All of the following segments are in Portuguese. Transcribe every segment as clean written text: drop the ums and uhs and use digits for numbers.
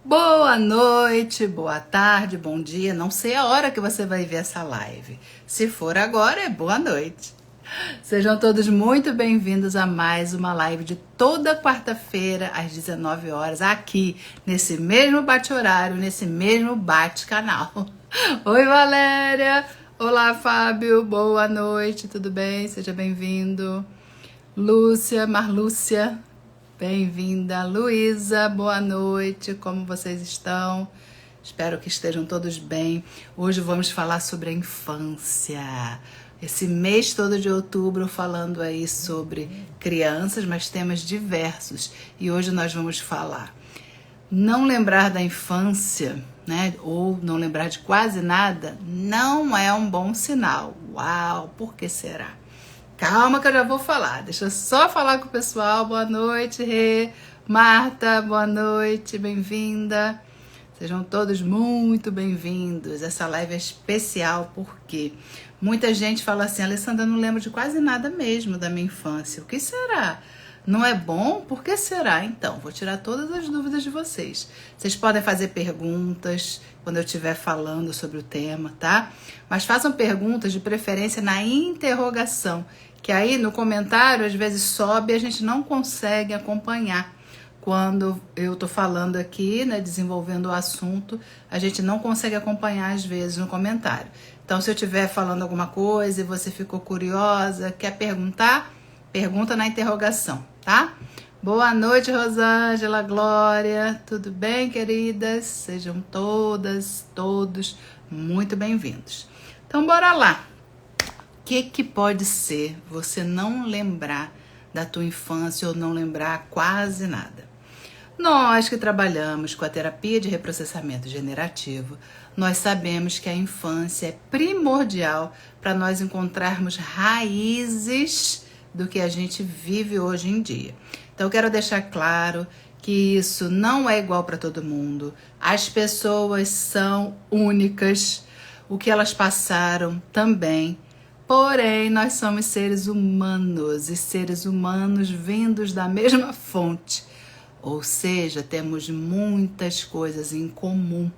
Boa noite, boa tarde, bom dia. Não sei a hora que você vai ver essa live. Se for agora, é boa noite. Sejam todos muito bem-vindos a mais uma live de toda quarta-feira às 19 horas, aqui nesse mesmo bate-horário, nesse mesmo bate-canal. Oi, Valéria! Olá, Fábio! Boa noite, tudo bem? Seja bem-vindo. Lúcia, Marlúcia, bem-vinda. Luísa, boa noite, como vocês estão? Espero que estejam todos bem. Hoje vamos falar sobre a infância. Esse mês todo de outubro falando aí sobre crianças, mas temas diversos. E hoje nós vamos falar. Não lembrar da infância, né? Ou não lembrar de quase nada, não é um bom sinal. Uau, por que será? Calma que eu já vou falar. Deixa eu só falar com o pessoal. Boa noite, Rê. Marta, boa noite, bem-vinda. Sejam todos muito bem-vindos. Essa live é especial porque muita gente fala assim: Alessandra, eu não lembro de quase nada mesmo da minha infância. O que será? Não é bom? Por que será? Então, vou tirar todas as dúvidas de vocês. Vocês podem fazer perguntas quando eu estiver falando sobre o tema, tá? Mas façam perguntas de preferência na interrogação, que aí no comentário às vezes sobe e a gente não consegue acompanhar. Quando eu tô falando aqui, né, desenvolvendo o assunto, a gente não consegue acompanhar às vezes no comentário. Então, se eu estiver falando alguma coisa e você ficou curiosa, quer perguntar, pergunta na interrogação, tá? Boa noite, Rosângela, Glória, tudo bem, queridas? Sejam todas, todos muito bem-vindos. Então, bora lá. O que pode ser você não lembrar da tua infância ou não lembrar quase nada? Nós que trabalhamos com a terapia de reprocessamento generativo, nós sabemos que a infância é primordial para nós encontrarmos raízes do que a gente vive hoje em dia. Então eu quero deixar claro que isso não é igual para todo mundo. As pessoas são únicas, o que elas passaram também. Porém, nós somos seres humanos e seres humanos vindos da mesma fonte. Ou seja, temos muitas coisas em comum.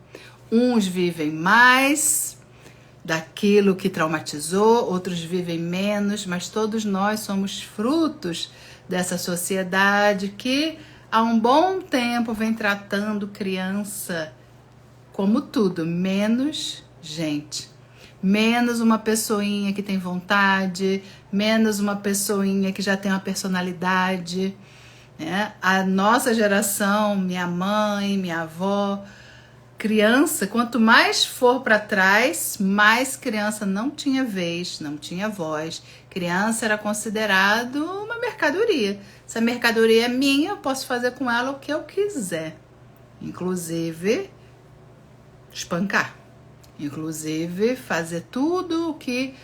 Uns vivem mais daquilo que traumatizou, outros vivem menos, mas todos nós somos frutos dessa sociedade que há um bom tempo vem tratando criança como tudo, menos gente. Menos uma pessoinha que tem vontade, menos uma pessoinha que já tem uma personalidade. Né? A nossa geração, minha mãe, minha avó, criança, quanto mais for para trás, mais criança não tinha vez, não tinha voz. Criança era considerado uma mercadoria. Se a mercadoria é minha, eu posso fazer com ela o que eu quiser. Inclusive, espancar. Inclusive, fazer tudo o que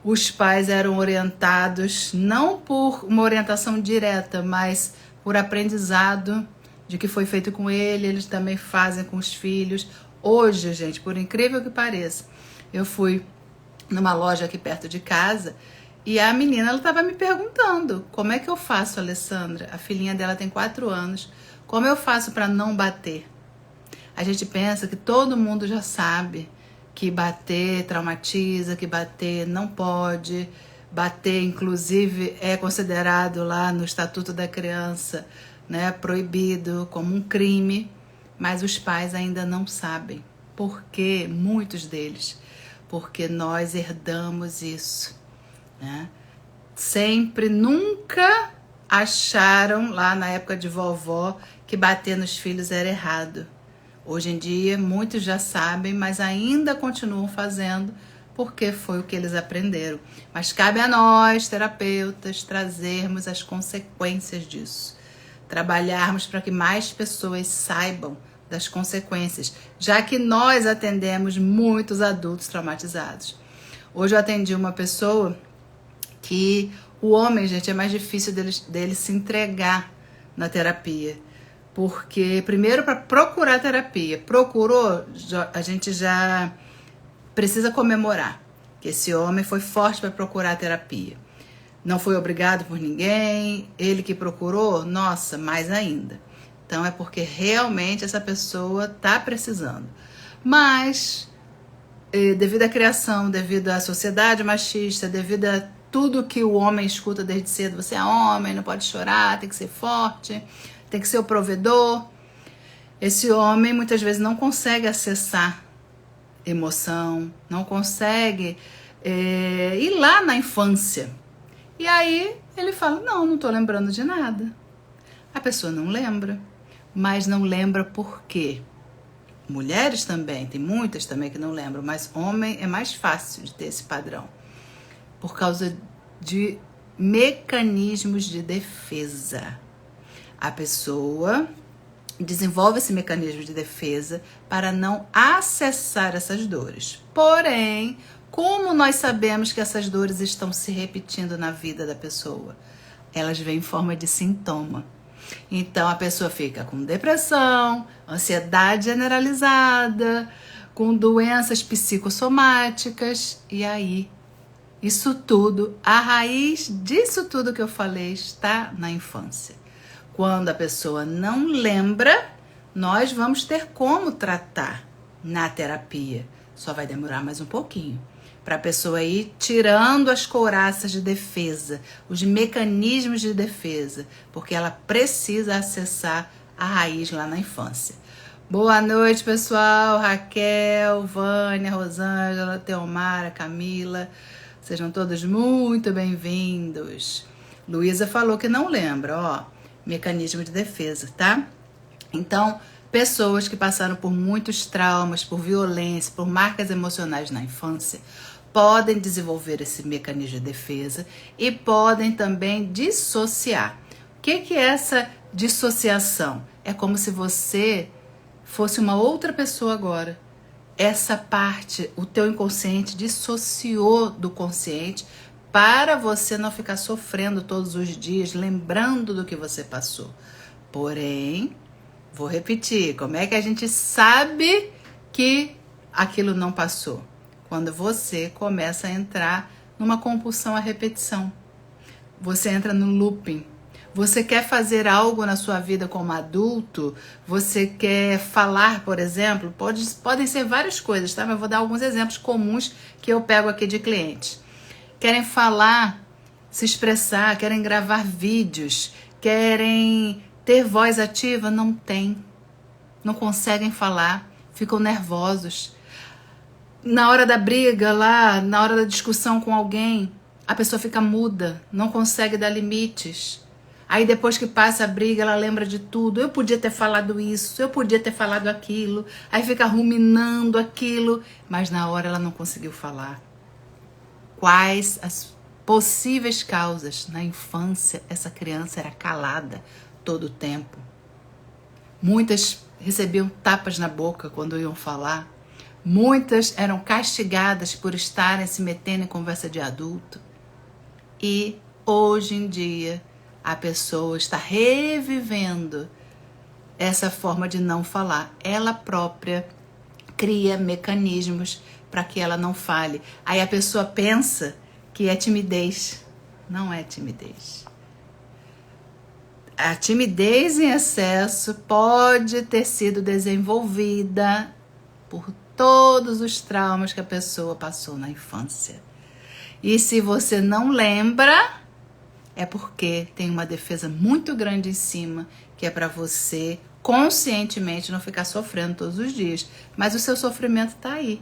os pais eram orientados, não por uma orientação direta, mas por aprendizado de que foi feito com ele, eles também fazem com os filhos. Hoje, gente, por incrível que pareça, eu fui numa loja aqui perto de casa e a menina, ela estava me perguntando: como é que eu faço, Alessandra? A filhinha dela tem 4 anos. Como eu faço para não bater? A gente pensa que todo mundo já sabe que bater traumatiza, que bater não pode. Bater, inclusive, é considerado lá no Estatuto da Criança, né, proibido como um crime, mas os pais ainda não sabem. Por quê? Muitos deles. Porque nós herdamos isso, né? Sempre, nunca acharam lá na época de vovó que bater nos filhos era errado. Hoje em dia, muitos já sabem, mas ainda continuam fazendo porque foi o que eles aprenderam. Mas cabe a nós, terapeutas, trazermos as consequências disso. Trabalharmos para que mais pessoas saibam das consequências, já que nós atendemos muitos adultos traumatizados. Hoje eu atendi uma pessoa que o homem, gente, é mais difícil dele se entregar na terapia. Porque, primeiro, para procurar terapia. Procurou, a gente já precisa comemorar que esse homem foi forte para procurar terapia. Não foi obrigado por ninguém, ele que procurou, nossa, mais ainda. Então é porque realmente essa pessoa está precisando. Mas, devido à criação, devido à sociedade machista, devido a tudo que o homem escuta desde cedo, você é homem, não pode chorar, tem que ser forte, tem que ser o provedor. Esse homem muitas vezes não consegue acessar emoção, não consegue ir lá na infância. E aí ele fala, não tô lembrando de nada. A pessoa não lembra, mas não lembra por quê? Mulheres também, tem muitas também que não lembram, mas homem é mais fácil de ter esse padrão. Por causa de mecanismos de defesa. A pessoa desenvolve esse mecanismo de defesa para não acessar essas dores. Porém, como nós sabemos que essas dores estão se repetindo na vida da pessoa? Elas vêm em forma de sintoma. Então, a pessoa fica com depressão, ansiedade generalizada, com doenças psicossomáticas, e aí, isso tudo, a raiz disso tudo que eu falei está na infância. Quando a pessoa não lembra, nós vamos ter como tratar na terapia. Só vai demorar mais um pouquinho. Para a pessoa ir tirando as couraças de defesa, os mecanismos de defesa, porque ela precisa acessar a raiz lá na infância. Boa noite, pessoal. Raquel, Vânia, Rosângela, Teomara, Camila. Sejam todos muito bem-vindos. Luísa falou que não lembra, ó. Mecanismo de defesa, tá? Então, pessoas que passaram por muitos traumas, por violência, por marcas emocionais na infância, podem desenvolver esse mecanismo de defesa e podem também dissociar. O que é essa dissociação? É como se você fosse uma outra pessoa agora. Essa parte, o teu inconsciente dissociou do consciente para você não ficar sofrendo todos os dias, lembrando do que você passou. Porém, vou repetir, como é que a gente sabe que aquilo não passou? Quando você começa a entrar numa compulsão à repetição. Você entra no looping. Você quer fazer algo na sua vida como adulto, você quer falar, por exemplo, podem ser várias coisas, tá? Mas eu vou dar alguns exemplos comuns que eu pego aqui de clientes. Querem falar, se expressar, querem gravar vídeos, querem ter voz ativa, não tem. Não conseguem falar, ficam nervosos. Na hora da briga lá, na hora da discussão com alguém, a pessoa fica muda, não consegue dar limites. Aí depois que passa a briga, ela lembra de tudo. Eu podia ter falado isso, eu podia ter falado aquilo. Aí fica ruminando aquilo, mas na hora ela não conseguiu falar. Quais as possíveis causas? Na infância, essa criança era calada todo o tempo. Muitas recebiam tapas na boca quando iam falar. Muitas eram castigadas por estarem se metendo em conversa de adulto. E hoje em dia a pessoa está revivendo essa forma de não falar. Ela própria cria mecanismos para que ela não fale. Aí a pessoa pensa que é timidez. Não é timidez. A timidez em excesso pode ter sido desenvolvida por todos os traumas que a pessoa passou na infância. E se você não lembra, é porque tem uma defesa muito grande em cima, que é para você conscientemente não ficar sofrendo todos os dias. Mas o seu sofrimento está aí.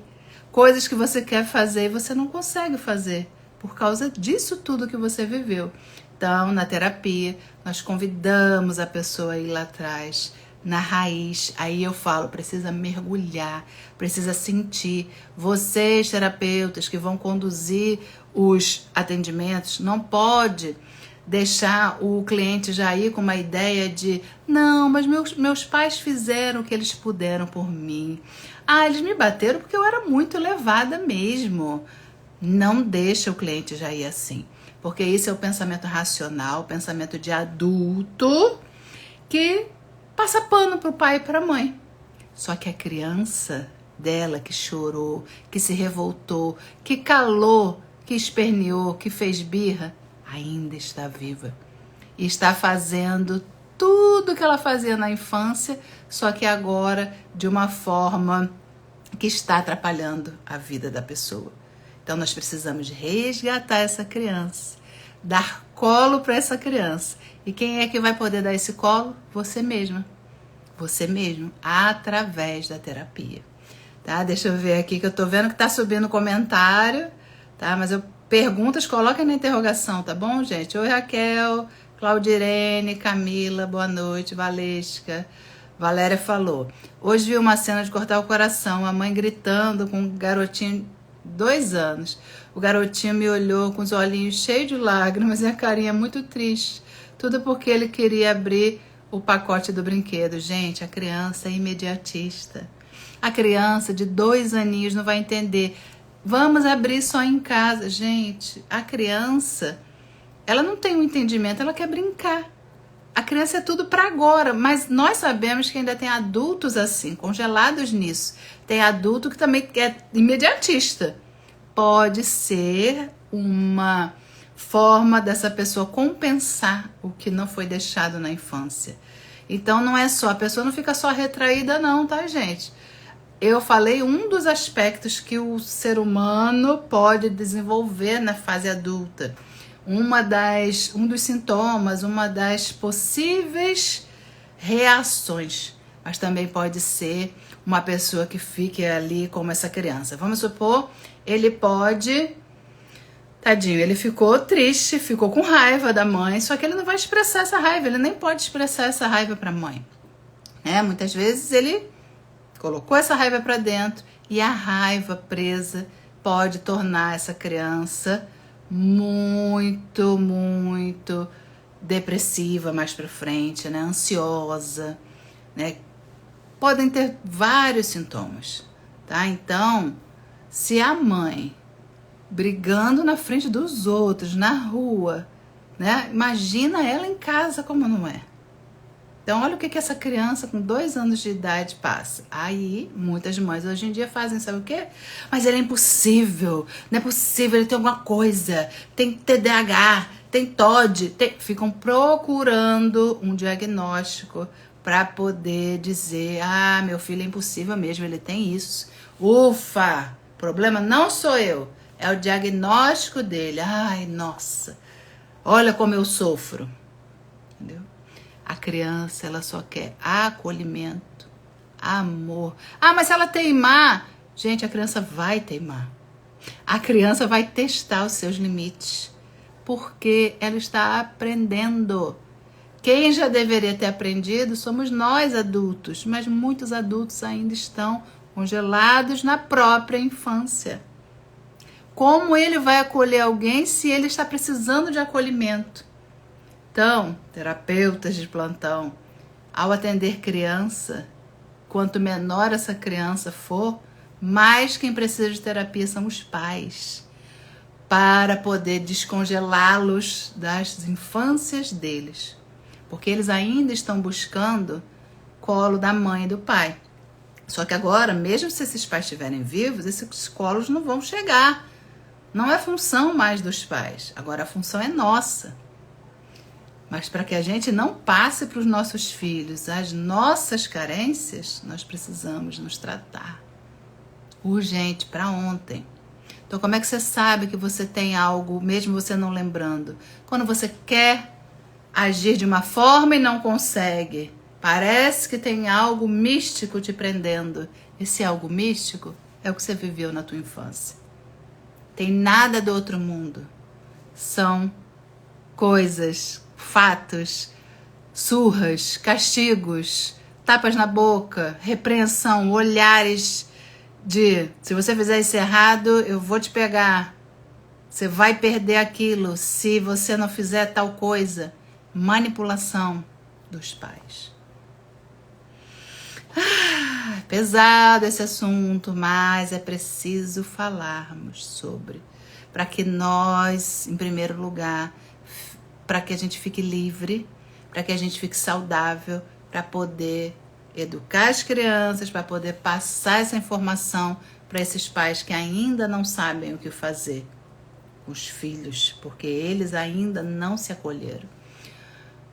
Coisas que você quer fazer e você não consegue fazer por causa disso tudo que você viveu. Então, na terapia, nós convidamos a pessoa a ir lá atrás, na raiz. Aí eu falo, precisa mergulhar, precisa sentir. Vocês, terapeutas, que vão conduzir os atendimentos, não pode deixar o cliente já ir com uma ideia de não, mas meus pais fizeram o que eles puderam por mim. Ah, eles me bateram porque eu era muito elevada mesmo. Não deixa o cliente já ir assim. Porque isso é o pensamento racional, o pensamento de adulto que passa pano para o pai e para a mãe. Só que a criança dela que chorou, que se revoltou, que calou, que esperneou, que fez birra, ainda está viva. E está fazendo tudo que ela fazia na infância, só que agora de uma forma que está atrapalhando a vida da pessoa. Então nós precisamos resgatar essa criança, dar colo para essa criança. E quem é que vai poder dar esse colo? Você mesma. Você mesmo, através da terapia. Tá? Deixa eu ver aqui que eu tô vendo que tá subindo comentário, tá? Mas perguntas, coloquem na interrogação, tá bom, gente? Oi, Raquel, Claudirene, Camila, boa noite, Valesca. Valéria falou: hoje vi uma cena de cortar o coração, a mãe gritando com um garotinho de 2 anos. O garotinho me olhou com os olhinhos cheios de lágrimas e a carinha muito triste. Tudo porque ele queria abrir o pacote do brinquedo. Gente, a criança é imediatista. A criança de 2 aninhos não vai entender. Vamos abrir só em casa. Gente, a criança, ela não tem um entendimento, ela quer brincar. A criança é tudo para agora, mas nós sabemos que ainda tem adultos assim, congelados nisso. Tem adulto que também é imediatista. Pode ser uma forma dessa pessoa compensar o que não foi deixado na infância. Então não é só, a pessoa não fica só retraída não, tá, gente? Eu falei um dos aspectos que o ser humano pode desenvolver na fase adulta. Um dos sintomas, uma das possíveis reações, mas também pode ser uma pessoa que fique ali como essa criança. Vamos supor, ele pode, tadinho, ele ficou triste, ficou com raiva da mãe, só que ele não vai expressar essa raiva, ele nem pode expressar essa raiva para a mãe. Muitas vezes ele colocou essa raiva para dentro e a raiva presa pode tornar essa criança muito, muito depressiva mais para frente, né? Ansiosa, né? Podem ter vários sintomas, tá? Então, se a mãe brigando na frente dos outros, na rua, né? Imagina ela em casa como não é. Então, olha o que essa criança com 2 anos de idade passa. Aí, muitas mães hoje em dia fazem, sabe o quê? Mas ele é impossível, não é possível, ele tem alguma coisa, tem TDAH, tem TOD, ficam procurando um diagnóstico para poder dizer, meu filho é impossível mesmo, ele tem isso. Ufa, o problema não sou eu, é o diagnóstico dele. Ai, nossa, olha como eu sofro, entendeu? A criança, ela só quer acolhimento, amor. Mas se ela teimar, gente, a criança vai teimar. A criança vai testar os seus limites, porque ela está aprendendo. Quem já deveria ter aprendido somos nós adultos, mas muitos adultos ainda estão congelados na própria infância. Como ele vai acolher alguém se ele está precisando de acolhimento? Então, terapeutas de plantão, ao atender criança, quanto menor essa criança for, mais quem precisa de terapia são os pais, para poder descongelá-los das infâncias deles, porque eles ainda estão buscando colo da mãe e do pai. Só que agora, mesmo se esses pais estiverem vivos, esses colos não vão chegar. Não é função mais dos pais, agora a função é nossa. Mas para que a gente não passe para os nossos filhos as nossas carências, nós precisamos nos tratar. Urgente, para ontem. Então, como é que você sabe que você tem algo, mesmo você não lembrando? Quando você quer agir de uma forma e não consegue. Parece que tem algo místico te prendendo. Esse algo místico é o que você viveu na tua infância. Tem nada do outro mundo. São coisas, fatos, surras, castigos, tapas na boca, repreensão, olhares de se você fizer isso errado, eu vou te pegar. Você vai perder aquilo se você não fizer tal coisa. Manipulação dos pais. Pesado esse assunto, mas é preciso falarmos sobre. Para que nós, em primeiro lugar, para que a gente fique livre, para que a gente fique saudável, para poder educar as crianças, para poder passar essa informação para esses pais que ainda não sabem o que fazer com os filhos, porque eles ainda não se acolheram.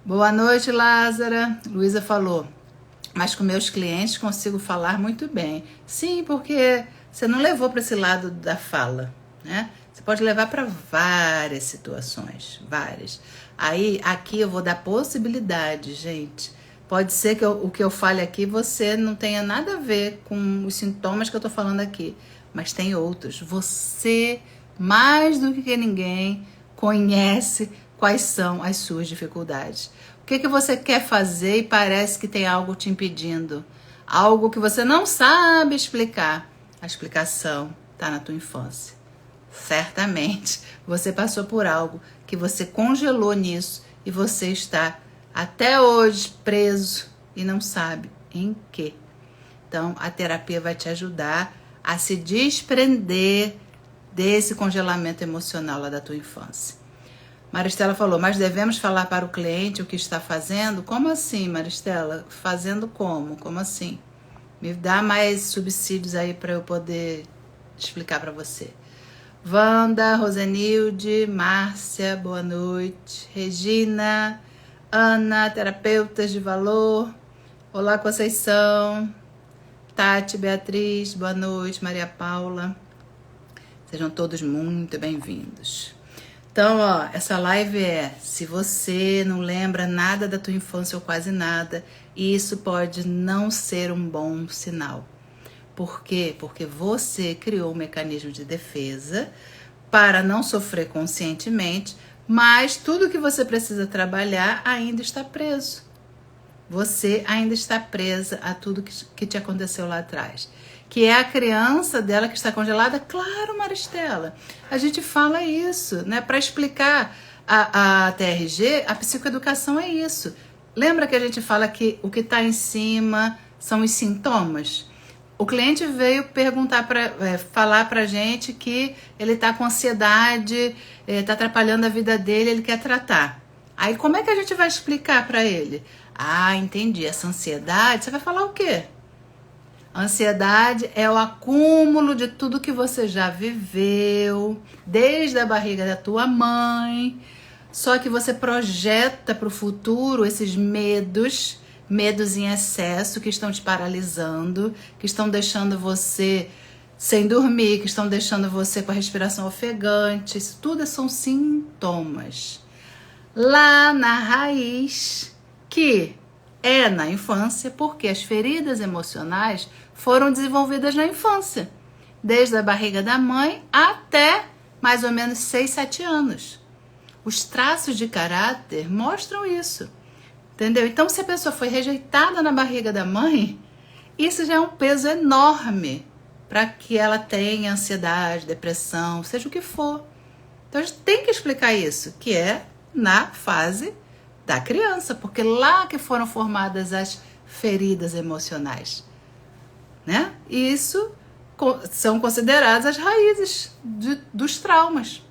Boa noite, Lázara. Luísa falou, mas com meus clientes consigo falar muito bem. Sim, porque você não levou para esse lado da fala, né? Você pode levar para várias situações, várias. Aí, aqui eu vou dar possibilidade, gente. Pode ser que o que eu fale aqui você não tenha nada a ver com os sintomas que eu tô falando aqui, mas tem outros. Você, mais do que ninguém, conhece quais são as suas dificuldades. O que você quer fazer e parece que tem algo te impedindo? Algo que você não sabe explicar. A explicação está na tua infância. Certamente você passou por algo que você congelou nisso e você está até hoje preso e não sabe em quê. Então a terapia vai te ajudar a se desprender desse congelamento emocional lá da tua infância. Maristela falou, mas devemos falar para o cliente o que está fazendo? Como assim, Maristela? Fazendo como? Como assim? Me dá mais subsídios aí para eu poder explicar para você. Wanda, Rosenilde, Márcia, boa noite. Regina, Ana, terapeutas de valor. Olá, Conceição. Tati, Beatriz, boa noite. Maria Paula. Sejam todos muito bem-vindos. Então, ó, essa live se você não lembra nada da tua infância ou quase nada, isso pode não ser um bom sinal. Por quê? Porque você criou um mecanismo de defesa para não sofrer conscientemente, mas tudo que você precisa trabalhar ainda está preso. Você ainda está presa a tudo que te aconteceu lá atrás. Que é a criança dela que está congelada? Claro, Maristela. A gente fala isso, né? Para explicar a TRG, a psicoeducação é isso. Lembra que a gente fala que o que está em cima são os sintomas? O cliente veio falar pra gente que ele está com ansiedade, está atrapalhando a vida dele, ele quer tratar. Aí como é que a gente vai explicar para ele? Ah, entendi. Essa ansiedade, você vai falar o quê? Ansiedade é o acúmulo de tudo que você já viveu, desde a barriga da tua mãe. Só que você projeta para o futuro esses medos em excesso que estão te paralisando, que estão deixando você sem dormir, que estão deixando você com a respiração ofegante. Isso tudo são sintomas. Lá na raiz, que é na infância, porque as feridas emocionais foram desenvolvidas na infância, desde a barriga da mãe até mais ou menos 6, 7 anos. Os traços de caráter mostram isso, entendeu? Então, se a pessoa foi rejeitada na barriga da mãe, isso já é um peso enorme para que ela tenha ansiedade, depressão, seja o que for. Então, a gente tem que explicar isso, que é na fase da criança, porque lá que foram formadas as feridas emocionais, né? E isso são consideradas as raízes dos traumas.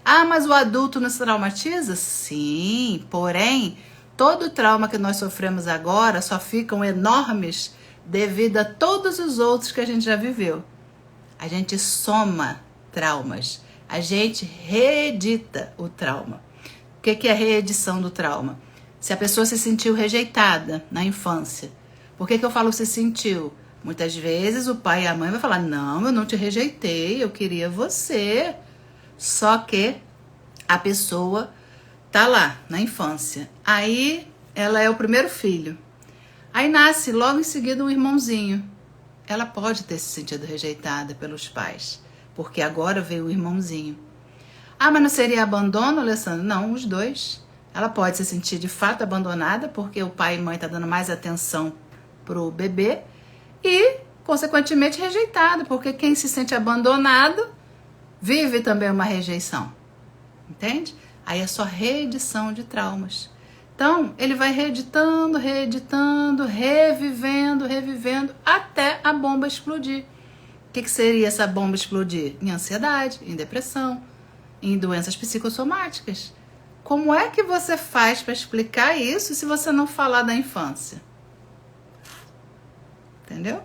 Ah, mas o adulto nos traumatiza? Sim, porém, todo o trauma que nós sofremos agora só ficam enormes devido a todos os outros que a gente já viveu. A gente soma traumas, a gente reedita o trauma. O que é a reedição do trauma? Se a pessoa se sentiu rejeitada na infância, por que eu falo se sentiu? Muitas vezes o pai e a mãe vão falar, não, eu não te rejeitei, eu queria você. Só que a pessoa tá lá na infância. Aí ela é o primeiro filho. Aí nasce logo em seguida um irmãozinho. Ela pode ter se sentido rejeitada pelos pais, porque agora veio o irmãozinho. Ah, mas não seria abandono, Alessandra? Não, os dois. Ela pode se sentir de fato abandonada, porque o pai e mãe estão dando mais atenção pro bebê, e, consequentemente, rejeitada, porque quem se sente abandonado vive também uma rejeição. Entende? Aí é só reedição de traumas. Então, ele vai reeditando, revivendo, até a bomba explodir. O que seria essa bomba explodir? Em ansiedade, em depressão, em doenças psicossomáticas. Como é que você faz para explicar isso se você não falar da infância? Entendeu?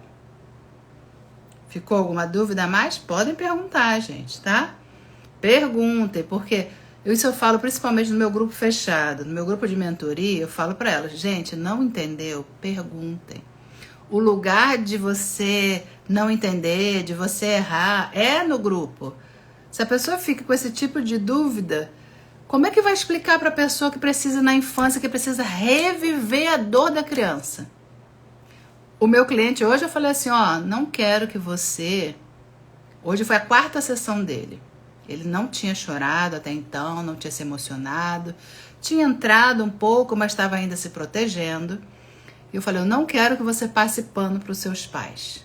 Ficou alguma dúvida a mais? Podem perguntar, gente, tá? Perguntem, porque Isso eu falo principalmente no meu grupo fechado, no meu grupo de mentoria, eu falo para elas, gente, não entendeu? Perguntem. O lugar de você não entender, de você errar, é no grupo. Se a pessoa fica com esse tipo de dúvida, como é que vai explicar para a pessoa que precisa na infância, que precisa reviver a dor da criança? O meu cliente hoje, eu falei assim, ó, não quero que você... Hoje foi a 4ª sessão dele. Ele não tinha chorado até então, não tinha se emocionado, tinha entrado um pouco, mas estava ainda se protegendo. E eu falei, eu não quero que você passe pano para os seus pais.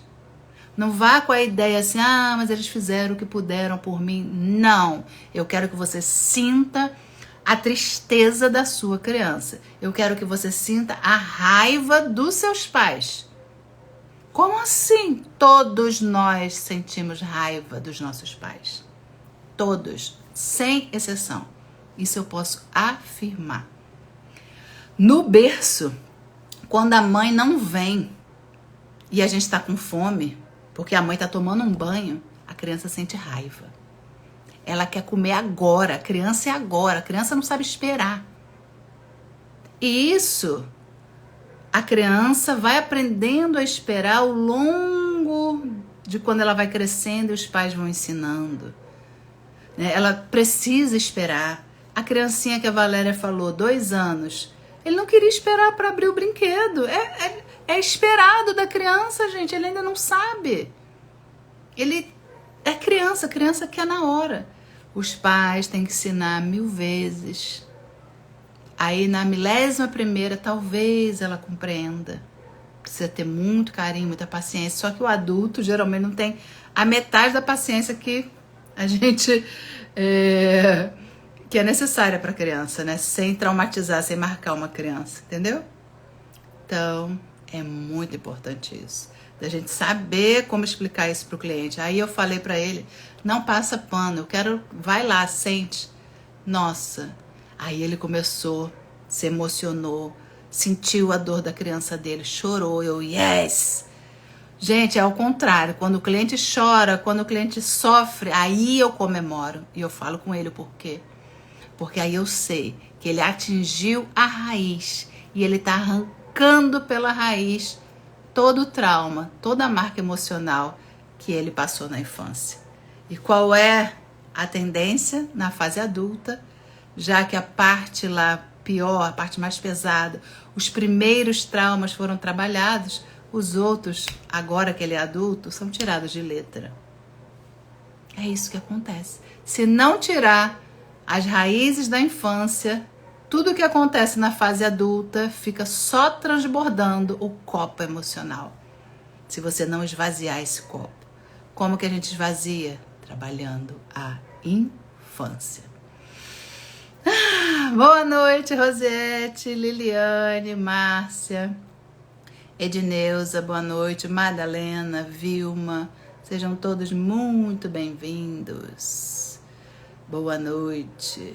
Não vá com a ideia assim, ah, mas eles fizeram o que puderam por mim. Não, eu quero que você sinta a tristeza da sua criança. Eu quero que você sinta a raiva dos seus pais. Como assim? Todos nós sentimos raiva dos nossos pais. Todos, sem exceção. Isso eu posso afirmar. No berço, quando a mãe não vem e a gente está com fome, porque a mãe está tomando um banho, a criança sente raiva. Ela quer comer agora, a criança é agora, a criança não sabe esperar. E isso, a criança vai aprendendo a esperar ao longo de quando ela vai crescendo e os pais vão ensinando. Ela precisa esperar. A criancinha que a Valéria falou, 2 anos, ele não queria esperar para abrir o brinquedo. É esperado da criança, gente. Ele ainda não sabe. Ele é criança, criança quer na hora. Os pais têm que ensinar 1000 vezes. Aí na 11ª, talvez ela compreenda. Precisa ter muito carinho, muita paciência. Só que o adulto geralmente não tem a metade da paciência que a gente que é necessária para a criança, né? Sem traumatizar, sem marcar uma criança, entendeu? Então, é muito importante isso. Da gente saber como explicar isso para o cliente. Aí eu falei para ele, não passa pano, eu quero, vai lá, sente. Nossa, aí ele começou, se emocionou, sentiu a dor da criança dele, chorou, eu, yes! Gente, é ao contrário, quando o cliente chora, quando o cliente sofre, aí eu comemoro. E eu falo com ele o porquê. Porque aí eu sei que ele atingiu a raiz e ele está arrancando pela raiz todo o trauma, toda a marca emocional que ele passou na infância. E qual é a tendência na fase adulta? Já que a parte lá pior, a parte mais pesada, os primeiros traumas foram trabalhados, os outros, agora que ele é adulto, são tirados de letra. É isso que acontece. Se não tirar as raízes da infância, tudo que acontece na fase adulta fica só transbordando o copo emocional. Se você não esvaziar esse copo. Como que a gente esvazia? Trabalhando a infância. Boa noite, Rosete, Liliane, Márcia, Edneuza, boa noite, Madalena, Vilma, sejam todos muito bem-vindos. Boa noite.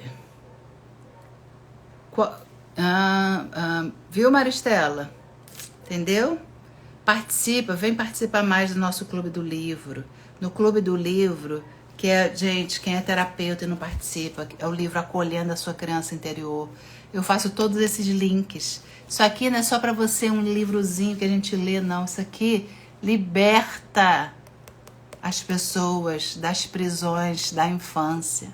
Viu, Maristela? Entendeu? Participa, vem participar mais do nosso Clube do Livro. No Clube do Livro, que é, gente, quem é terapeuta e não participa, é o livro Acolhendo a Sua Criança Interior. Eu faço todos esses links. Isso aqui não é só para você um livrozinho que a gente lê, não. Isso aqui liberta as pessoas das prisões da infância.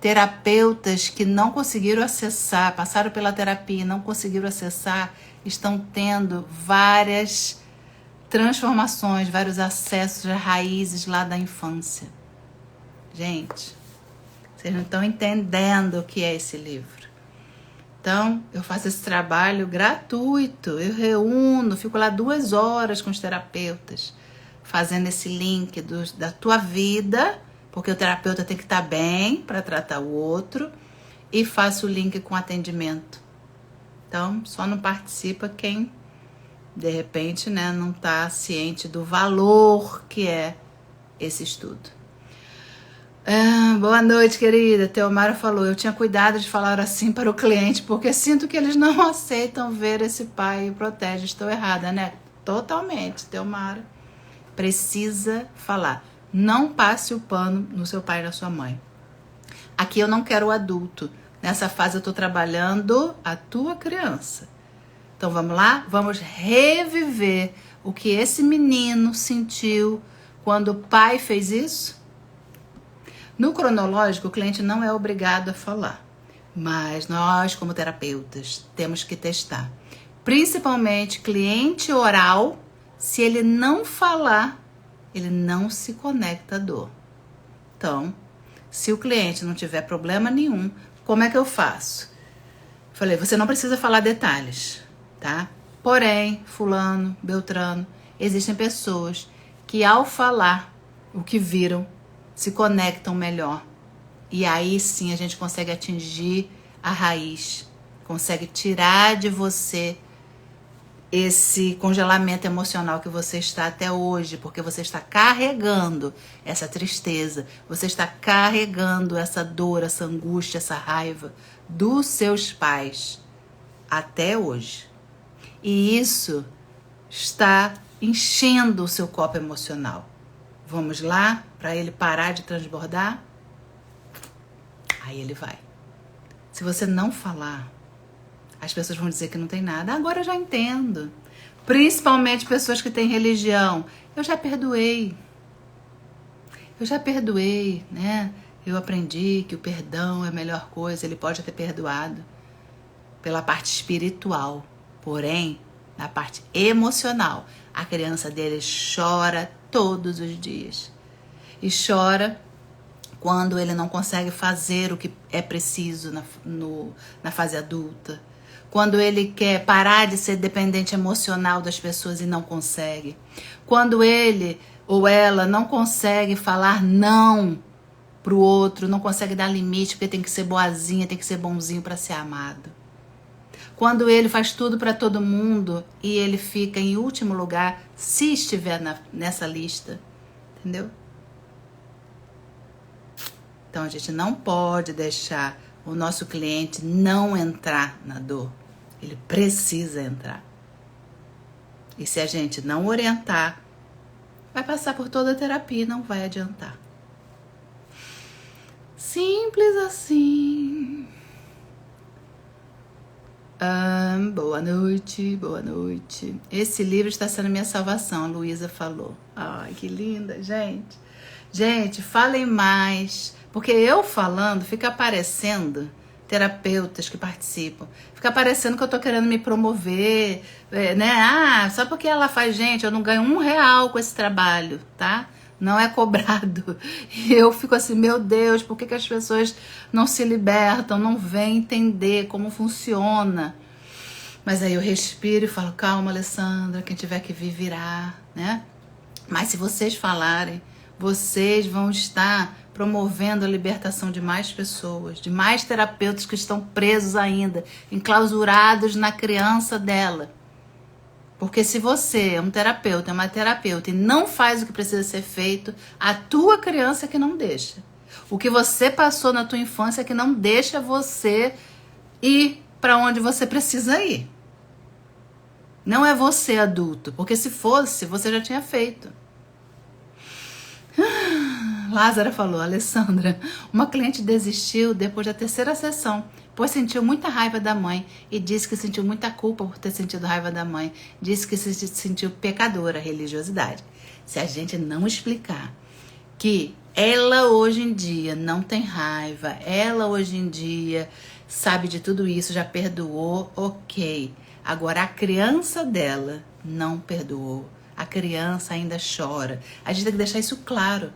Terapeutas que não conseguiram acessar, passaram pela terapia e não conseguiram acessar, estão tendo várias transformações, vários acessos a raízes lá da infância. Gente, vocês não estão entendendo o que é esse livro. Então, eu faço esse trabalho gratuito, eu reúno, fico lá 2 horas com os terapeutas, fazendo esse link da tua vida, porque o terapeuta tem que estar bem para tratar o outro, e faço o link com atendimento. Então, só não participa quem, de repente, né, não está ciente do valor que é esse estudo. Boa noite, querida. Teomara falou, eu tinha cuidado de falar assim para o cliente, porque sinto que eles não aceitam ver esse pai e protege. Estou errada, né? Totalmente, Teomara. Precisa falar. Não passe o pano no seu pai e na sua mãe. Aqui eu não quero o adulto. Nessa fase eu estou trabalhando a tua criança. Então vamos lá? Vamos reviver o que esse menino sentiu quando o pai fez isso? No cronológico, o cliente não é obrigado a falar. Mas nós, como terapeutas, temos que testar. Principalmente cliente oral, se ele não falar, ele não se conecta à dor. Então, se o cliente não tiver problema nenhum, como é que eu faço? Falei, você não precisa falar detalhes, tá? Porém, fulano, beltrano, existem pessoas que ao falar o que viram, se conectam melhor. E aí sim a gente consegue atingir a raiz, consegue tirar de você esse congelamento emocional que você está até hoje, porque você está carregando essa tristeza, você está carregando essa dor, essa angústia, essa raiva dos seus pais até hoje. E isso está enchendo o seu copo emocional. Vamos lá, para ele parar de transbordar? Aí ele vai. Se você não falar, as pessoas vão dizer que não tem nada. Agora eu já entendo. Principalmente pessoas que têm religião. Eu já perdoei. Né? Eu aprendi que o perdão é a melhor coisa. Ele pode ter perdoado pela parte espiritual. Porém, na parte emocional, a criança dele chora todos os dias. E chora quando ele não consegue fazer o que é preciso na fase adulta. Quando ele quer parar de ser dependente emocional das pessoas e não consegue. Quando ele ou ela não consegue falar não pro outro, não consegue dar limite, porque tem que ser boazinha, tem que ser bonzinho para ser amado. Quando ele faz tudo para todo mundo e ele fica em último lugar, se estiver nessa lista, entendeu? Então a gente não pode deixar o nosso cliente não entrar na dor. Ele precisa entrar. E se a gente não orientar, vai passar por toda a terapia e não vai adiantar. Simples assim. Boa noite, boa noite. Esse livro está sendo minha salvação, a Luísa falou. Ai, que linda, gente. Gente, falem mais. Porque eu falando, fica aparecendo terapeutas que participam. Fica parecendo que eu tô querendo me promover, né? Ah, só porque ela faz, gente, eu não ganho R$1 com esse trabalho, tá? Não é cobrado. E eu fico assim, meu Deus, por que as pessoas não se libertam, não vêm entender como funciona? Mas aí eu respiro e falo, calma, Alessandra, quem tiver que vir, virá, né? Mas se vocês falarem, vocês vão estar promovendo a libertação de mais pessoas, de mais terapeutas que estão presos ainda, enclausurados na criança dela. Porque se você é um terapeuta, é uma terapeuta e não faz o que precisa ser feito, a tua criança é que não deixa. O que você passou na tua infância é que não deixa você ir para onde você precisa ir. Não é você adulto, porque se fosse, você já tinha feito. Lázara falou, Alessandra, uma cliente desistiu depois da 3ª sessão, pois sentiu muita raiva da mãe e disse que sentiu muita culpa por ter sentido raiva da mãe. Disse que se sentiu pecadora, religiosidade. Se a gente não explicar que ela hoje em dia não tem raiva, ela hoje em dia sabe de tudo isso, já perdoou, ok. Agora a criança dela não perdoou. A criança ainda chora. A gente tem que deixar isso claro.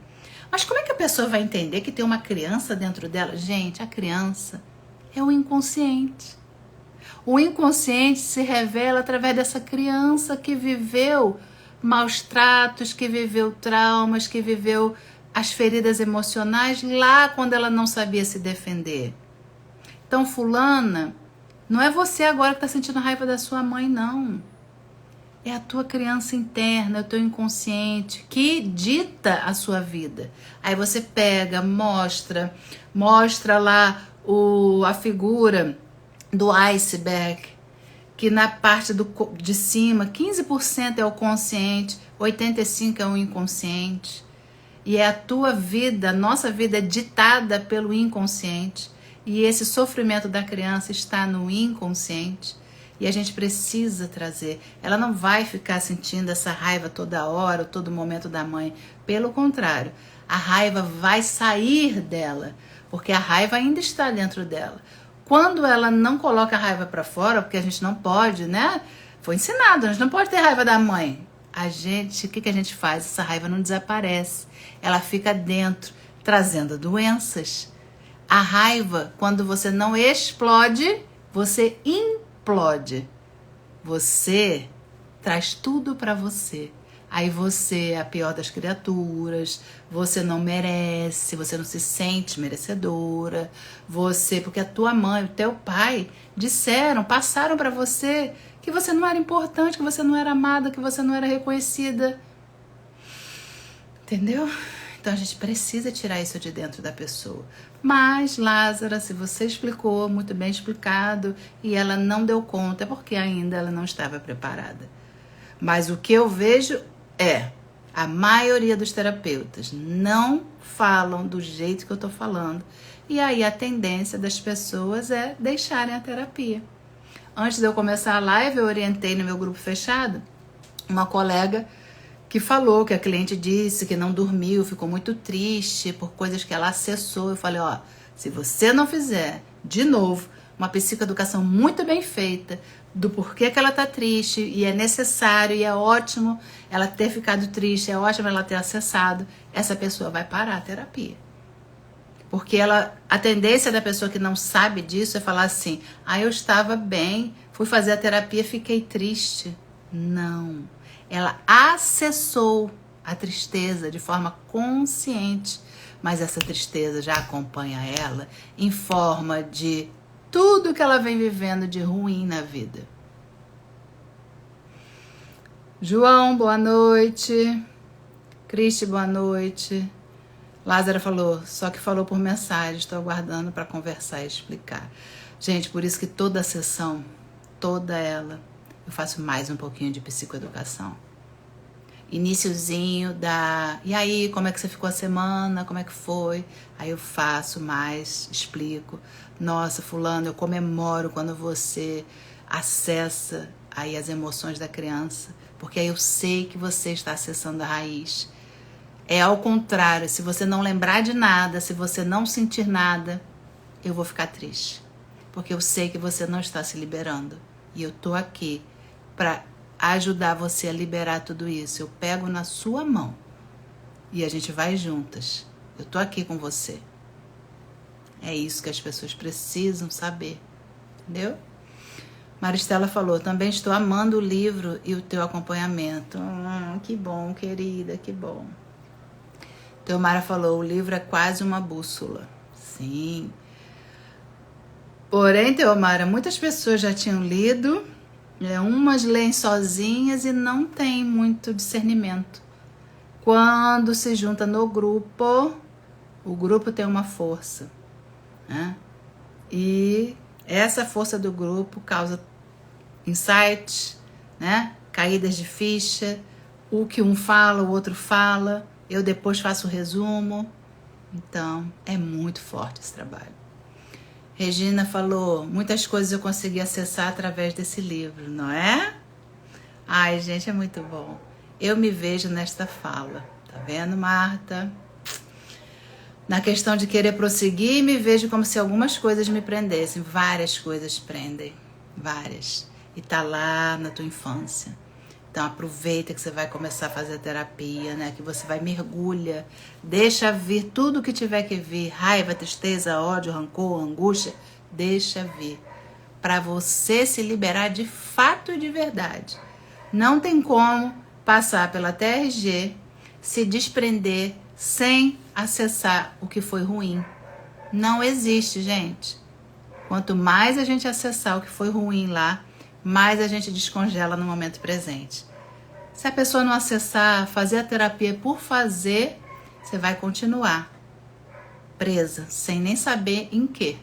Mas como é que a pessoa vai entender que tem uma criança dentro dela? Gente, a criança é o inconsciente. O inconsciente se revela através dessa criança que viveu maus tratos, que viveu traumas, que viveu as feridas emocionais lá quando ela não sabia se defender. Então, fulana, não é você agora que está sentindo raiva da sua mãe, não. É a tua criança interna, é o teu inconsciente que dita a sua vida. Aí você pega, mostra lá a figura do iceberg, que na parte de cima, 15% é o consciente, 85% é o inconsciente. E é a tua vida, a nossa vida é ditada pelo inconsciente. E esse sofrimento da criança está no inconsciente. E a gente precisa trazer. Ela não vai ficar sentindo essa raiva toda hora, todo momento da mãe. Pelo contrário, a raiva vai sair dela, porque a raiva ainda está dentro dela. Quando ela não coloca a raiva para fora, porque a gente não pode, né? Foi ensinado, a gente não pode ter raiva da mãe. O que a gente faz? Essa raiva não desaparece. Ela fica dentro, trazendo doenças. A raiva, quando você não explode, você implode. Você traz tudo para você. Aí você é a pior das criaturas, você não merece, você não se sente merecedora, porque a tua mãe, o teu pai passaram para você que você não era importante, que você não era amada, que você não era reconhecida. Entendeu? Então a gente precisa tirar isso de dentro da pessoa. Mas, Lázara, se você explicou, muito bem explicado, e ela não deu conta, é porque ainda ela não estava preparada. Mas o que eu vejo é, a maioria dos terapeutas não falam do jeito que eu estou falando. E aí a tendência das pessoas é deixarem a terapia. Antes de eu começar a live, eu orientei no meu grupo fechado uma colega que falou que a cliente disse que não dormiu, ficou muito triste por coisas que ela acessou. Eu falei, ó, se você não fizer, de novo, uma psicoeducação muito bem feita do porquê que ela tá triste, e é necessário e é ótimo ela ter ficado triste, é ótimo ela ter acessado, essa pessoa vai parar a terapia. Porque a tendência da pessoa que não sabe disso é falar assim, eu estava bem, fui fazer a terapia, fiquei triste. Não. Ela acessou a tristeza de forma consciente, mas essa tristeza já acompanha ela em forma de tudo que ela vem vivendo de ruim na vida. João, boa noite. Cristi, boa noite. Lázara falou, só que falou por mensagem, estou aguardando para conversar e explicar. Gente, por isso que toda a sessão, toda ela, eu faço mais um pouquinho de psicoeducação. Iniciozinho e aí, como é que você ficou a semana? Como é que foi? Aí eu faço mais, explico. Nossa, fulano, eu comemoro quando você acessa aí as emoções da criança, porque aí eu sei que você está acessando a raiz. É ao contrário, se você não lembrar de nada, se você não sentir nada, eu vou ficar triste. Porque eu sei que você não está se liberando. E eu tô aqui para ajudar você a liberar tudo isso. Eu pego na sua mão e a gente vai juntas. Eu tô aqui com você. É isso que as pessoas precisam saber. Entendeu? Maristela falou, também estou amando o livro e o teu acompanhamento. Que bom, querida, que bom. Teomara falou, o livro é quase uma bússola. Sim. Porém, Teomara, muitas pessoas já tinham lido, umas leem sozinhas e não tem muito discernimento. Quando se junta no grupo, o grupo tem uma força, né? E essa força do grupo causa insights, né? Caídas de ficha, o que um fala, o outro fala, eu depois faço o resumo. Então, é muito forte esse trabalho. Regina falou, muitas coisas eu consegui acessar através desse livro, não é? Ai, gente, é muito bom. Eu me vejo nesta fala, tá vendo, Marta? Na questão de querer prosseguir, me vejo como se algumas coisas me prendessem. Várias coisas prendem, várias. E tá lá na tua infância. Então aproveita que você vai começar a fazer a terapia, né? Que você vai mergulha, deixa vir tudo que tiver que vir, raiva, tristeza, ódio, rancor, angústia, deixa vir, para você se liberar de fato e de verdade. Não tem como passar pela TRG, se desprender sem acessar o que foi ruim. Não existe, gente. Quanto mais a gente acessar o que foi ruim lá, mais a gente descongela no momento presente. Se a pessoa não acessar, fazer a terapia por fazer, você vai continuar presa, sem nem saber em quê.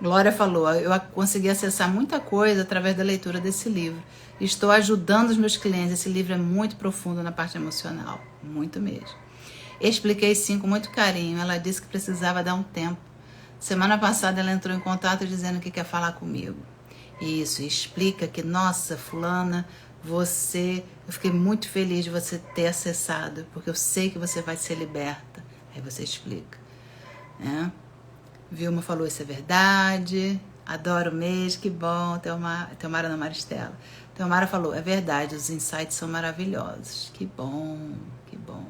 Glória falou, eu consegui acessar muita coisa através da leitura desse livro. Estou ajudando os meus clientes, esse livro é muito profundo na parte emocional, muito mesmo. Expliquei sim com muito carinho. Ela disse que precisava dar um tempo. Semana passada ela entrou em contato dizendo que quer falar comigo. Isso, explica que, nossa, fulana, eu fiquei muito feliz de você ter acessado, porque eu sei que você vai ser liberta. Aí você explica, né? Vilma falou, isso é verdade, adoro mesmo, que bom. Teomara não, Maristela. Teomara falou, é verdade, os insights são maravilhosos. Que bom, que bom.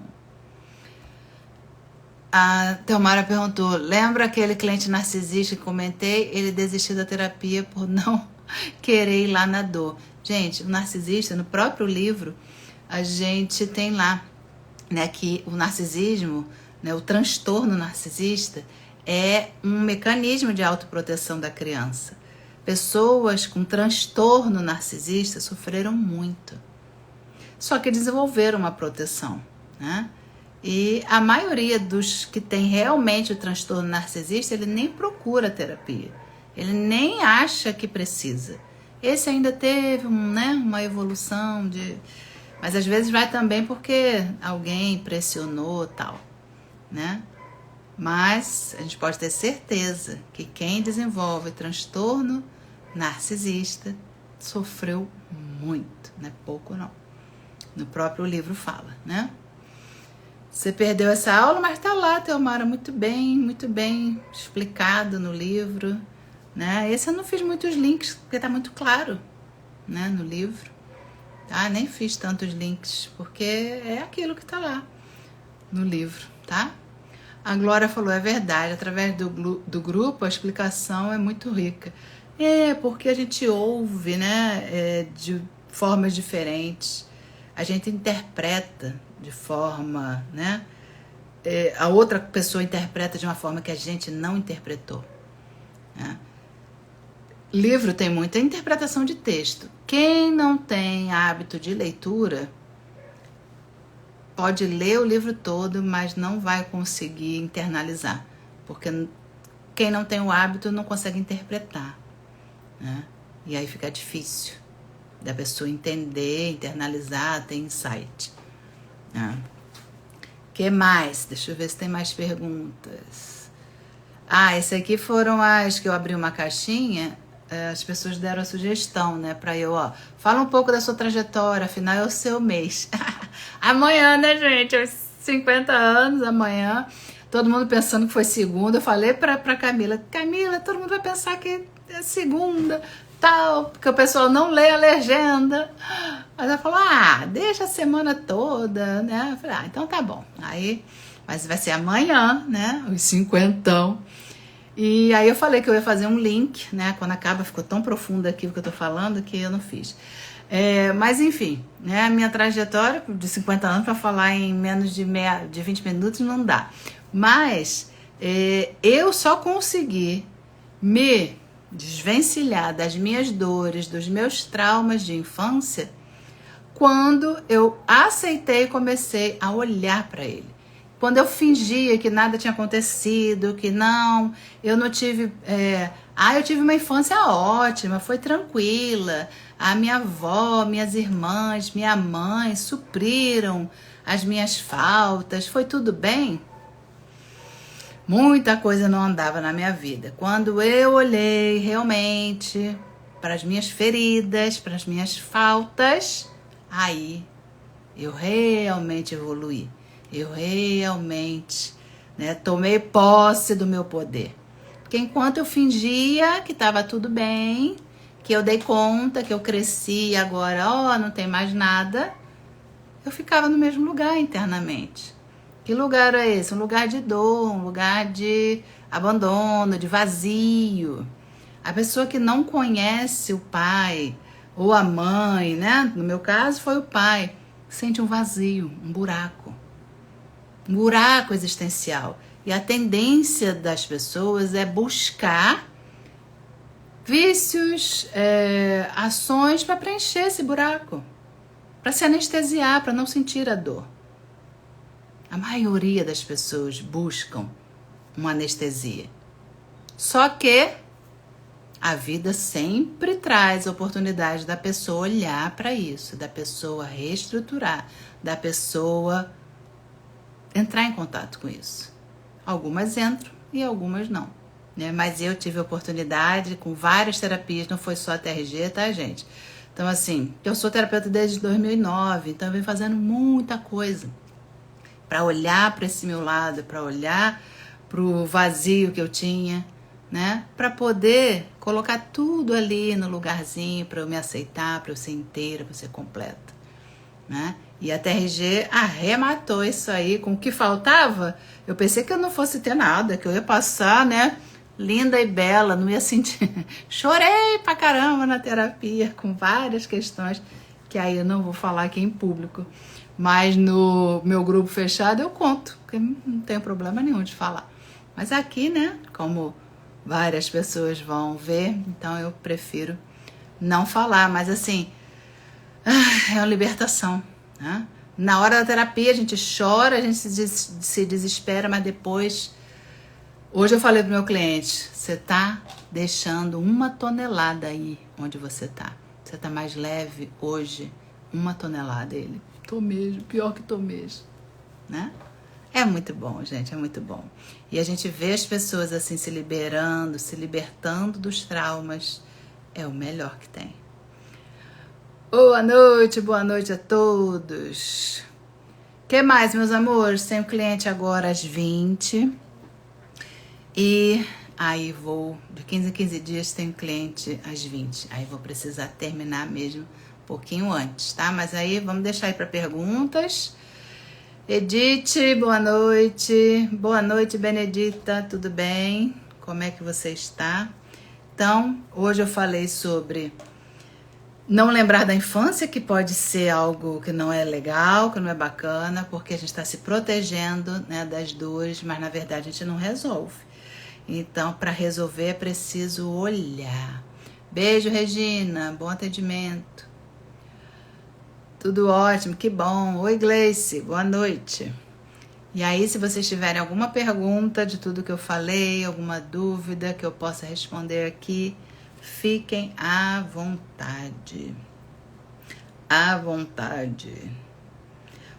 A Teomara perguntou, lembra aquele cliente narcisista que comentei? Ele desistiu da terapia por não querer ir lá na dor. Gente, o narcisista, no próprio livro, a gente tem lá, né, que o narcisismo, né, o transtorno narcisista, é um mecanismo de autoproteção da criança. Pessoas com transtorno narcisista sofreram muito. Só que desenvolveram uma proteção, né? E a maioria dos que tem realmente o transtorno narcisista, ele nem procura terapia. Ele nem acha que precisa. Esse ainda teve uma evolução mas às vezes vai também porque alguém pressionou tal, né? Mas a gente pode ter certeza que quem desenvolve transtorno narcisista sofreu muito, não é pouco não. No próprio livro fala, né? Você perdeu essa aula, mas tá lá, Teomara, muito bem explicado no livro, né? Esse eu não fiz muitos links, porque tá muito claro, né, no livro. Tá? Nem fiz tantos links, porque é aquilo que tá lá no livro, tá? A Glória falou, é verdade, através do grupo a explicação é muito rica. Porque a gente ouve, né, de formas diferentes, a gente interpreta de forma, né, a outra pessoa interpreta de uma forma que a gente não interpretou, né? Livro tem muita interpretação de texto. Quem não tem hábito de leitura pode ler o livro todo, mas não vai conseguir internalizar, porque quem não tem o hábito não consegue interpretar, né? E aí fica difícil da pessoa entender, internalizar, ter insight, né? Que mais? Deixa eu ver se tem mais perguntas. Esse aqui foram as que eu abri uma caixinha. As pessoas deram a sugestão, né, pra eu, fala um pouco da sua trajetória, afinal é o seu mês. Amanhã, né, gente, aos 50 anos, amanhã, todo mundo pensando que foi segunda, eu falei pra Camila, todo mundo vai pensar que é segunda, tal, porque o pessoal não lê a legenda. Mas ela falou, deixa a semana toda, né, eu falei, então tá bom, mas vai ser amanhã, né, os 50. E aí eu falei que eu ia fazer um link, né? Quando acaba, ficou tão profundo aquilo que eu tô falando que eu não fiz. Mas enfim, né? A minha trajetória de 50 anos para falar em menos de 20 minutos não dá. Mas eu só consegui me desvencilhar das minhas dores, dos meus traumas de infância, quando eu aceitei e comecei a olhar para ele. Quando eu fingia que nada tinha acontecido, que eu não tive... eu tive uma infância ótima, foi tranquila. A minha avó, minhas irmãs, minha mãe supriram as minhas faltas, foi tudo bem. Muita coisa não andava na minha vida. Quando eu olhei realmente para as minhas feridas, para as minhas faltas, aí eu realmente evoluí. Eu realmente, né, tomei posse do meu poder. Porque enquanto eu fingia que estava tudo bem, que eu dei conta, que eu cresci e agora, não tem mais nada, eu ficava no mesmo lugar internamente. Que lugar é esse? Um lugar de dor, um lugar de abandono, de vazio. A pessoa que não conhece o pai ou a mãe, né? No meu caso foi o pai, sente um vazio, um buraco existencial. E a tendência das pessoas é buscar vícios, ações para preencher esse buraco, para se anestesiar, para não sentir a dor. A maioria das pessoas buscam uma anestesia. Só que a vida sempre traz a oportunidade da pessoa olhar para isso, da pessoa reestruturar, da pessoa entrar em contato com isso. Algumas entram e algumas não, né? Mas eu tive a oportunidade com várias terapias, não foi só a TRG, tá, gente? Então, assim, eu sou terapeuta desde 2009, então eu venho fazendo muita coisa para olhar para esse meu lado, para olhar para o vazio que eu tinha, né? Para poder colocar tudo ali no lugarzinho, para eu me aceitar, para eu ser inteira, para eu ser completa, né? E a TRG arrematou isso aí com o que faltava. Eu pensei que eu não fosse ter nada, que eu ia passar, né? Linda e bela, não ia sentir. Chorei pra caramba na terapia com várias questões que aí eu não vou falar aqui em público. Mas no meu grupo fechado eu conto, porque não tem problema nenhum de falar. Mas aqui, né, como várias pessoas vão ver, então eu prefiro não falar. Mas assim, é uma libertação, né? Na hora da terapia a gente chora, a gente se desespera, mas depois... Hoje eu falei pro meu cliente, você tá deixando 1 tonelada aí onde você tá. Você tá mais leve hoje, 1 tonelada. Ele, tô mesmo, pior que tô mesmo, né? É muito bom, gente, é muito bom. E a gente vê as pessoas assim se liberando, se libertando dos traumas, é o melhor que tem. Boa noite a todos. O que mais, meus amores? Tem um cliente agora às 20. E aí vou, de 15 em 15 dias tem um cliente às 20. Aí vou precisar terminar mesmo um pouquinho antes, tá? Mas aí vamos deixar aí para perguntas. Edith, boa noite. Boa noite, Benedita, tudo bem? Como é que você está? Então, hoje eu falei sobre não lembrar da infância, que pode ser algo que não é legal, que não é bacana, porque a gente está se protegendo, né, das dores, mas na verdade a gente não resolve. Então, para resolver é preciso olhar. Beijo, Regina. Bom atendimento. Tudo ótimo, que bom. Oi, Gleice. Boa noite. E aí, se vocês tiverem alguma pergunta de tudo que eu falei, alguma dúvida que eu possa responder aqui, fiquem à vontade. À vontade.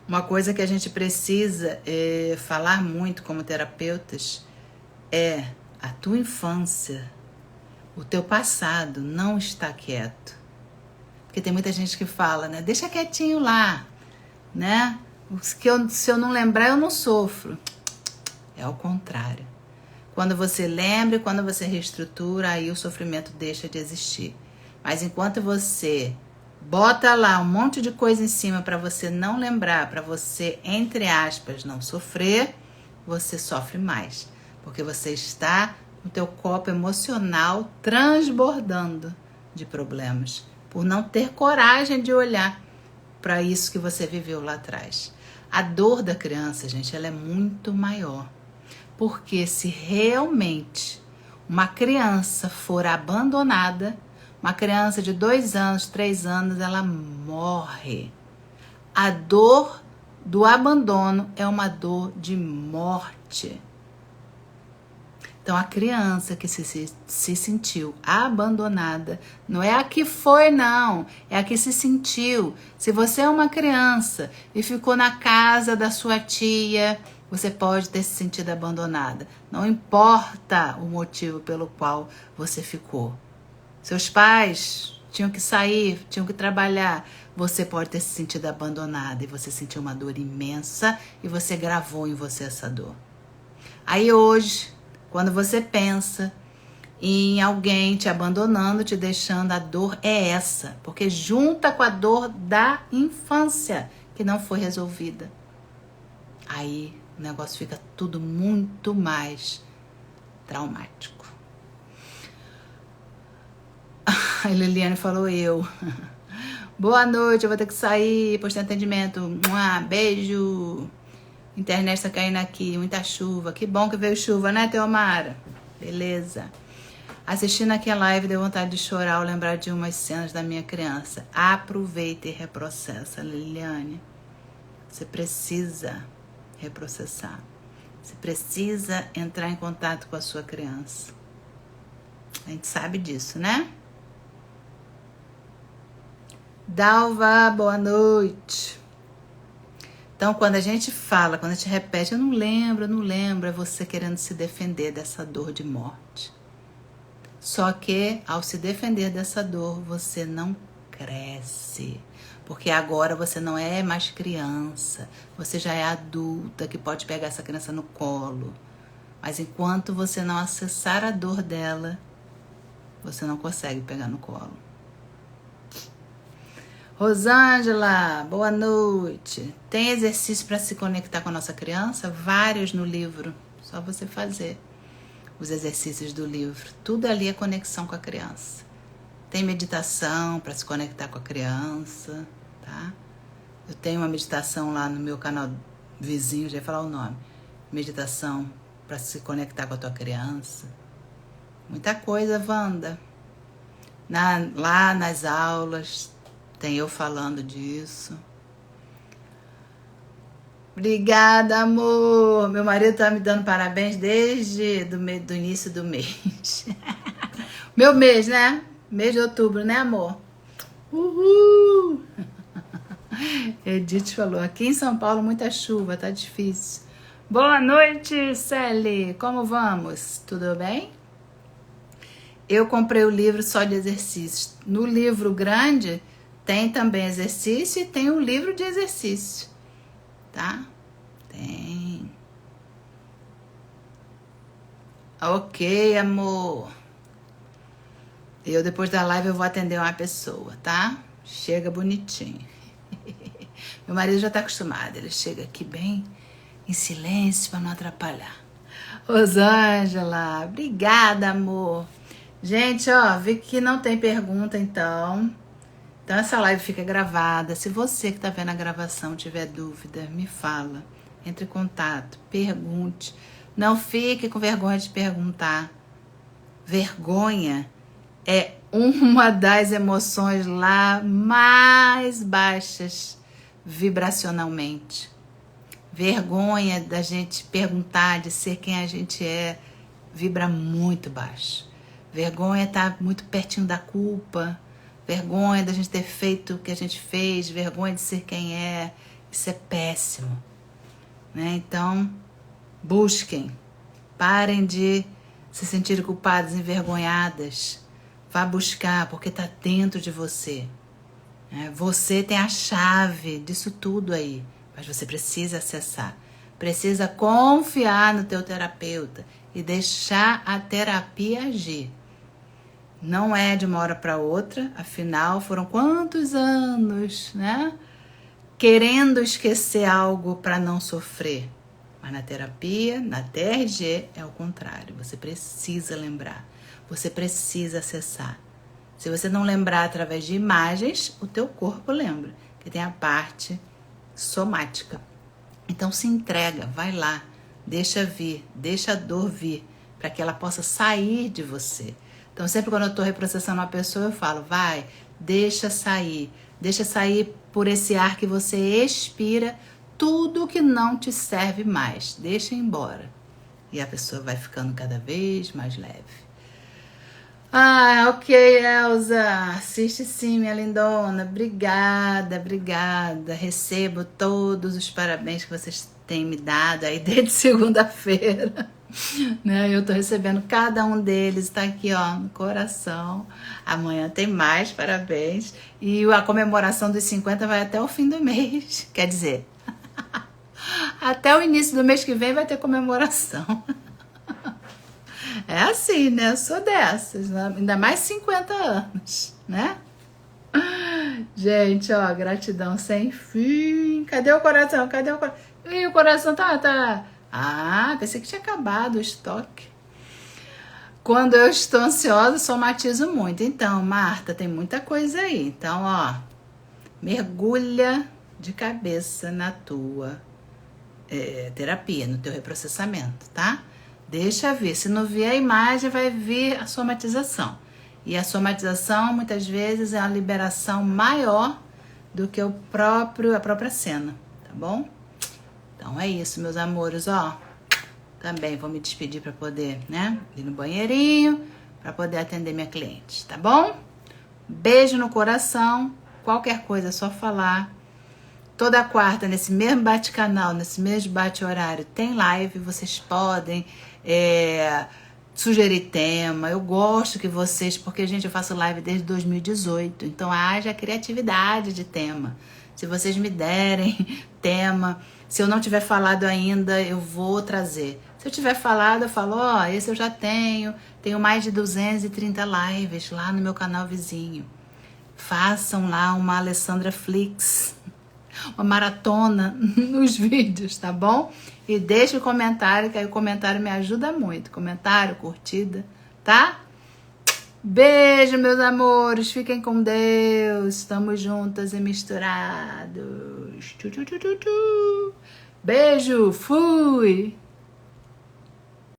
Uma coisa que a gente precisa falar muito como terapeutas é a tua infância, o teu passado não está quieto. Porque tem muita gente que fala, né? Deixa quietinho lá, né? Se eu não lembrar, eu não sofro. É ao contrário. Quando você lembra, quando você reestrutura, aí o sofrimento deixa de existir. Mas enquanto você bota lá um monte de coisa em cima para você não lembrar, para você, entre aspas, não sofrer, você sofre mais. Porque você está com o teu copo emocional transbordando de problemas. Por não ter coragem de olhar para isso que você viveu lá atrás. A dor da criança, gente, ela é muito maior. Porque se realmente uma criança for abandonada, uma criança de 2 anos, 3 anos, ela morre. A dor do abandono é uma dor de morte. Então, a criança que se sentiu abandonada, não é a que foi, não. É a que se sentiu. Se você é uma criança e ficou na casa da sua tia, você pode ter se sentido abandonada. Não importa o motivo pelo qual você ficou. Seus pais tinham que sair, tinham que trabalhar. Você pode ter se sentido abandonada e você sentiu uma dor imensa e você gravou em você essa dor. Aí hoje, quando você pensa em alguém te abandonando, te deixando, a dor é essa. Porque junta com a dor da infância, que não foi resolvida. Aí o negócio fica tudo muito mais traumático. A Liliane falou eu. Boa noite, eu vou ter que sair, pois tem atendimento. Beijo. Internet tá caindo aqui, muita chuva. Que bom que veio chuva, né, Teomara? Beleza. Assistindo aqui a live, deu vontade de chorar ao lembrar de umas cenas da minha criança. Aproveita e reprocessa, Liliane. Você precisa reprocessar. Você precisa entrar em contato com a sua criança. A gente sabe disso, né? Dalva, boa noite. Então, quando a gente fala, quando a gente repete, eu não lembro, é você querendo se defender dessa dor de morte. Só que, ao se defender dessa dor, você não cresce. Porque agora você não é mais criança, você já é adulta que pode pegar essa criança no colo. Mas enquanto você não acessar a dor dela, você não consegue pegar no colo. Rosângela, boa noite. Tem exercício para se conectar com a nossa criança? Vários no livro, só você fazer os exercícios do livro. Tudo ali é conexão com a criança. Tem meditação para se conectar com a criança, tá? Eu tenho uma meditação lá no meu canal vizinho, já ia falar o nome. Meditação para se conectar com a tua criança. Muita coisa, Wanda. Lá nas aulas tem eu falando disso. Obrigada, amor. Meu marido tá me dando parabéns desde do início do mês. Meu mês, né? Mês de outubro, né, amor? Uhul! Edith falou, aqui em São Paulo muita chuva, tá difícil. Boa noite, Sally. Como vamos? Tudo bem? Eu comprei o livro só de exercícios. No livro grande tem também exercício e tem um livro de exercício, tá? Tem. Ok, amor. Eu, depois da live, eu vou atender uma pessoa, tá? Chega bonitinho. Meu marido já tá acostumado. Ele chega aqui bem em silêncio para não atrapalhar. Rosângela, obrigada, amor. Gente, ó, vi que não tem pergunta, então essa live fica gravada. Se você que tá vendo a gravação tiver dúvida, me fala. Entre em contato, pergunte. Não fique com vergonha de perguntar. Vergonha é uma das emoções lá mais baixas vibracionalmente. Vergonha da gente perguntar, de ser quem a gente é, vibra muito baixo. Vergonha tá muito pertinho da culpa. Vergonha da gente ter feito o que a gente fez. Vergonha de ser quem é. Isso é péssimo, né? Então, busquem. Parem de se sentir culpadas, envergonhadas. Vá buscar, porque tá dentro de você. Você tem a chave disso tudo aí. Mas você precisa acessar. Precisa confiar no teu terapeuta e deixar a terapia agir. Não é de uma hora para outra, afinal foram quantos anos, né? Querendo esquecer algo para não sofrer. Mas na terapia, na TRG, é o contrário. Você precisa lembrar, você precisa acessar. Se você não lembrar através de imagens, o teu corpo lembra, que tem a parte somática. Então se entrega, vai lá, deixa vir, deixa a dor vir, para que ela possa sair de você. Então sempre quando eu estou reprocessando uma pessoa, eu falo, vai, deixa sair por esse ar que você expira, tudo que não te serve mais, deixa embora. E a pessoa vai ficando cada vez mais leve. Ah, ok, Elza, assiste sim, minha lindona, obrigada. Recebo todos os parabéns que vocês têm me dado aí desde segunda-feira, né? Eu tô recebendo cada um deles, tá aqui, ó, no coração. Amanhã tem mais parabéns e a comemoração dos 50 vai até o fim do mês, quer dizer, até o início do mês que vem vai ter comemoração. É assim, né? Eu sou dessas, né? Ainda mais 50 anos, né? Gente, ó, gratidão sem fim. Cadê o coração? Ih, o coração tá... Ah, pensei que tinha acabado o estoque. Quando eu estou ansiosa, somatizo muito. Então, Marta, tem muita coisa aí. Então, ó, mergulha de cabeça na tua terapia, no teu reprocessamento, tá? Deixa vir. Se não vier a imagem, vai vir a somatização. E a somatização, muitas vezes, é uma liberação maior do que a própria cena, tá bom? Então é isso, meus amores, ó. Também vou me despedir para poder, né, ir no banheirinho, para poder atender minha cliente, tá bom? Beijo no coração. Qualquer coisa é só falar. Toda quarta, nesse mesmo bate-canal, nesse mesmo bate-horário, tem live. Vocês podem sugerir tema. Eu gosto que vocês... Porque, gente, eu faço live desde 2018. Então, haja criatividade de tema. Se vocês me derem tema... Se eu não tiver falado ainda, eu vou trazer. Se eu tiver falado, eu falo, esse eu já tenho. Tenho mais de 230 lives lá no meu canal vizinho. Façam lá uma Alessandra Flix, uma maratona nos vídeos, tá bom? E deixa o comentário, que aí o comentário me ajuda muito. Comentário, curtida, tá? Beijo, meus amores. Fiquem com Deus. Estamos juntas e misturados. Tchu, tchu, tchu, tchu, tchu. Beijo. Fui.